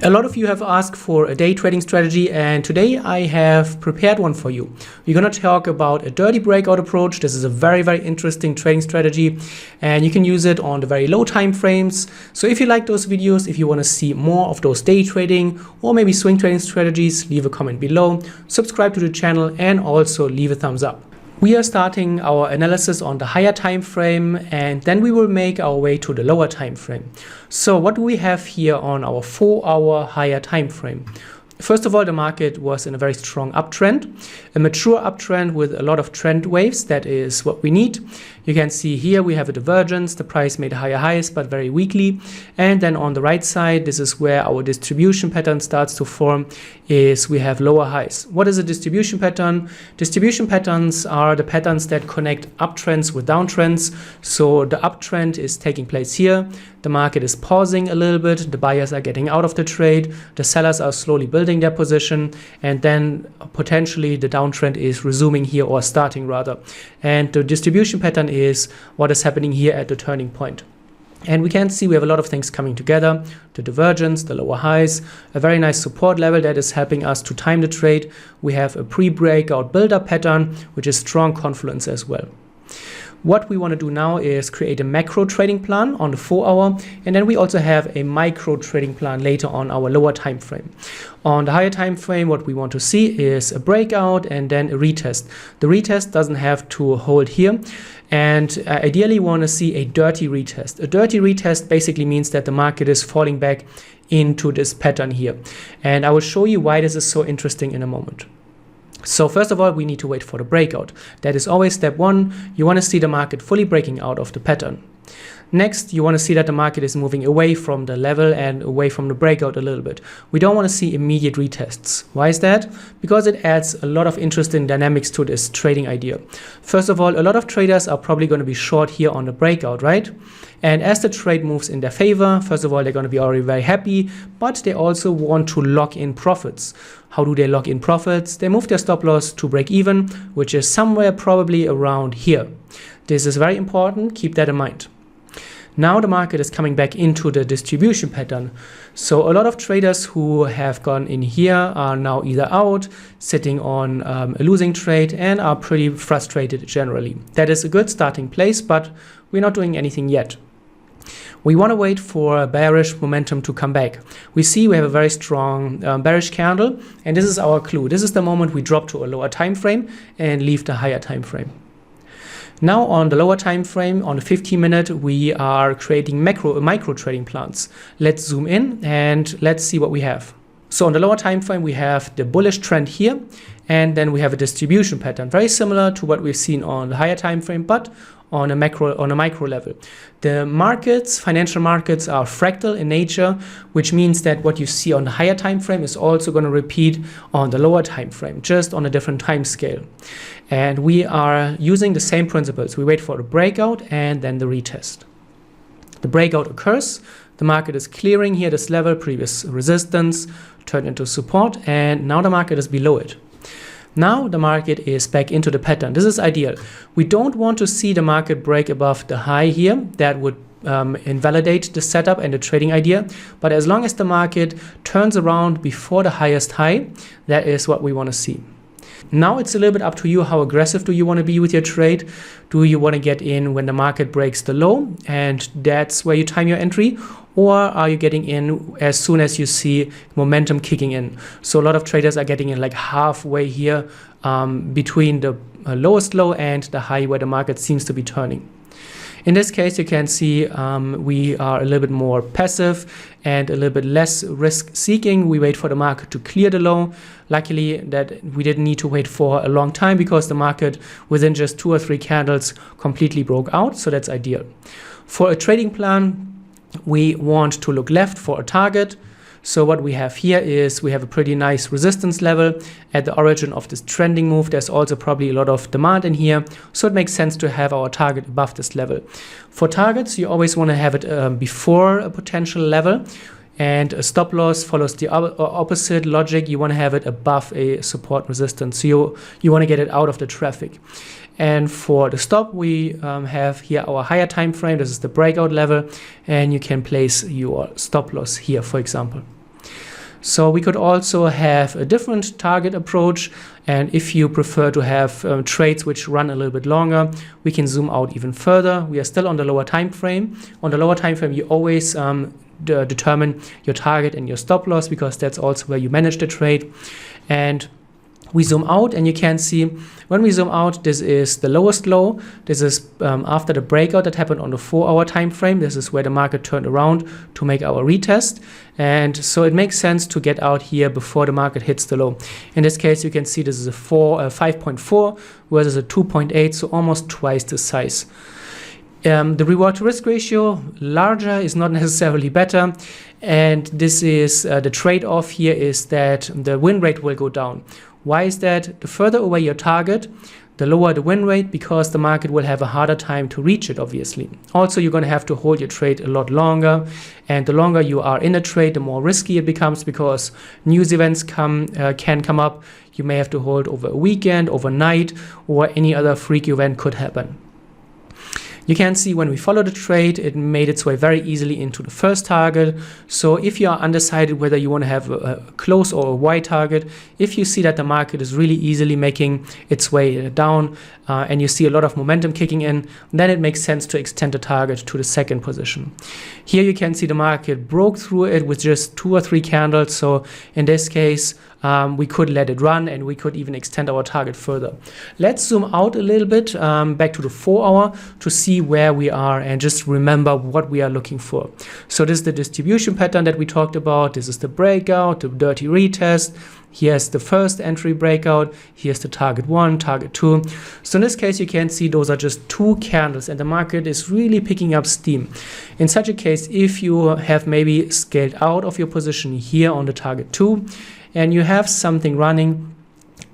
A lot of you have asked for a day trading strategy, and today I have prepared one for you. We're going to talk about a dirty breakout approach. This is a very interesting trading strategy, and you can use it on the very low time frames. So if you like those videos, if you want to see more of those day trading or maybe swing trading strategies, leave a comment below, subscribe to the channel, and also leave a thumbs up. We are starting our analysis on the higher time frame, and then we will make our way to the lower time frame. So what do we have here on our 4-hour higher time frame? First of all, the market was in a very strong uptrend, a mature uptrend with a lot of trend waves. That is what we need. You can see here we have a divergence. The price made higher highs, but very weakly. And then on the right side, this is where our distribution pattern starts to form, is we have lower highs. What is a distribution pattern? Distribution patterns are the patterns that connect uptrends with downtrends. So the uptrend is taking place here. The market is pausing a little bit. The buyers are getting out of the trade. The sellers are slowly building their position. And then potentially the downtrend is resuming here, or starting rather. And the distribution pattern is what is happening here at the turning point. And we can see we have a lot of things coming together: the divergence, the lower highs, a very nice support level that is helping us to time the trade. We have a pre-breakout build-up pattern, which is strong confluence as well. What we want to do now is create a macro trading plan on the 4-hour, and then we also have a micro trading plan later on our lower time frame. On the higher time frame, what we want to see is a breakout and then a retest. The retest doesn't have to hold here, and ideally we want to see a dirty retest. A dirty retest basically means that the market is falling back into this pattern here, and I will show you why this is so interesting in a moment. So first of all, we need to wait for the breakout. That is always step one. You want to see the market fully breaking out of the pattern. Next, you want to see that the market is moving away from the level and away from the breakout a little bit. We don't want to see immediate retests. Why is that? Because it adds a lot of interesting dynamics to this trading idea. First of all, a lot of traders are probably going to be short here on the breakout, right? And as the trade moves in their favor, first of all, they're going to be already very happy, but they also want to lock in profits. How do they lock in profits? They move their stop loss to break even, which is somewhere probably around here. This is very important. Keep that in mind. Now the market is coming back into the distribution pattern. So a lot of traders who have gone in here are now either out, sitting on a losing trade, and are pretty frustrated generally. That is a good starting place, but we're not doing anything yet. We want to wait for bearish momentum to come back. We see we have a very strong bearish candle, and this is our clue. This is the moment we drop to a lower time frame and leave the higher time frame. Now on the lower time frame, on the 15-minute, we are creating micro trading plans. Let's zoom in and let's see what we have. So on the lower time frame, we have the bullish trend here, and then we have a distribution pattern, very similar to what we've seen on the higher time frame, but on a micro level. The markets, financial markets, are fractal in nature, which means that what you see on the higher time frame is also going to repeat on the lower time frame, just on a different time scale. And we are using the same principles. We wait for the breakout and then the retest. The breakout occurs, the market is clearing here this level, previous resistance turned into support, and now the market is below it. Now the market is back into the pattern. This is ideal. We don't want to see the market break above the high here. That would invalidate the setup and the trading idea. But as long as the market turns around before the highest high, that is what we want to see. Now it's a little bit up to you. How aggressive do you want to be with your trade? Do you want to get in when the market breaks the low and that's where you time your entry? Or are you getting in as soon as you see momentum kicking in? So a lot of traders are getting in like halfway here between the lowest low and the high where the market seems to be turning. In this case, you can see we are a little bit more passive and a little bit less risk seeking. We wait for the market to clear the low. Luckily that we didn't need to wait for a long time, because the market within just 2 or 3 candles completely broke out. So that's ideal. For a trading plan, we want to look left for a target. So what we have here is we have a pretty nice resistance level at the origin of this trending move. There's also probably a lot of demand in here, so it makes sense to have our target above this level. For targets, you always want to have it before a potential level, and a stop loss follows the opposite logic. You want to have it above a support resistance, so you want to get it out of the traffic. And for the stop, we have here our higher time frame. This is the breakout level, and you can place your stop loss here, for example. So we could also have a different target approach, and if you prefer to have trades which run a little bit longer, we can zoom out even further. We are still on the lower time frame. On the lower time frame, you always determine your target and your stop loss, because that's also where you manage the trade. And we zoom out, and you can see when we zoom out, this is the lowest low. This is after the breakout that happened on the 4-hour time frame. This is where the market turned around to make our retest. And so it makes sense to get out here before the market hits the low. In this case, you can see this is a 5.4 versus a 2.8, so almost twice the size. The reward to risk ratio, larger is not necessarily better. And this is the trade-off here is that the win rate will go down. Why is that? The further away your target, the lower the win rate, because the market will have a harder time to reach it, obviously. Also, you're going to have to hold your trade a lot longer. And the longer you are in a trade, the more risky it becomes, because news events can come up. You may have to hold over a weekend, overnight, or any other freak event could happen. You can see when we follow the trade, it made its way very easily into the first target. So if you are undecided whether you want to have a close or a wide target, if you see that the market is really easily making its way down and you see a lot of momentum kicking in, then it makes sense to extend the target to the second position. Here you can see the market broke through it with just 2 or 3 candles. So in this case, we could let it run, and we could even extend our target further. Let's zoom out a little bit back to the 4-hour to see where we are and just remember what we are looking for. So this is the distribution pattern that we talked about. This is the breakout, the dirty retest. Here's the first entry breakout. Here's the target 1, target 2. So in this case, you can see those are just 2 candles, and the market is really picking up steam. In such a case, if you have maybe scaled out of your position here on the target 2, and you have something running,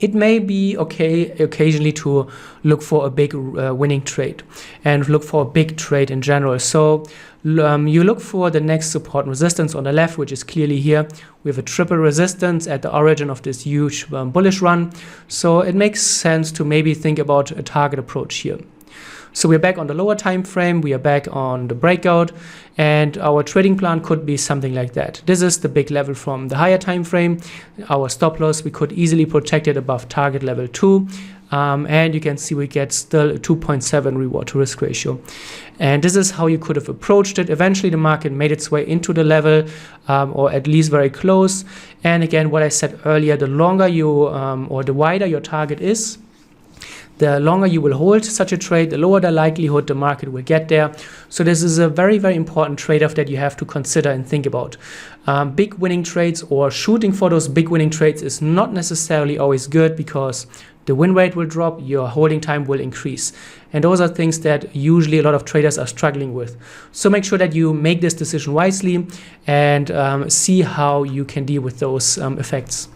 it may be okay occasionally to look for a big winning trade and look for a big trade in general. So you look for the next support and resistance on the left, which is clearly here. We have a triple resistance at the origin of this huge bullish run. So it makes sense to maybe think about a target approach here. So we're back on the lower time frame, we are back on the breakout, and our trading plan could be something like that. This is the big level from the higher time frame. Our stop loss, we could easily protect it above target level 2. And you can see we get still a 2.7 reward to risk ratio. And this is how you could have approached it. Eventually the market made its way into the level, or at least very close. And again, what I said earlier, the longer you or the wider your target is, the longer you will hold such a trade, the lower the likelihood the market will get there. So this is a very, very important trade-off that you have to consider and think about. Big winning trades or shooting for those big winning trades is not necessarily always good, because the win rate will drop, your holding time will increase. And those are things that usually a lot of traders are struggling with. So make sure that you make this decision wisely and see how you can deal with those effects.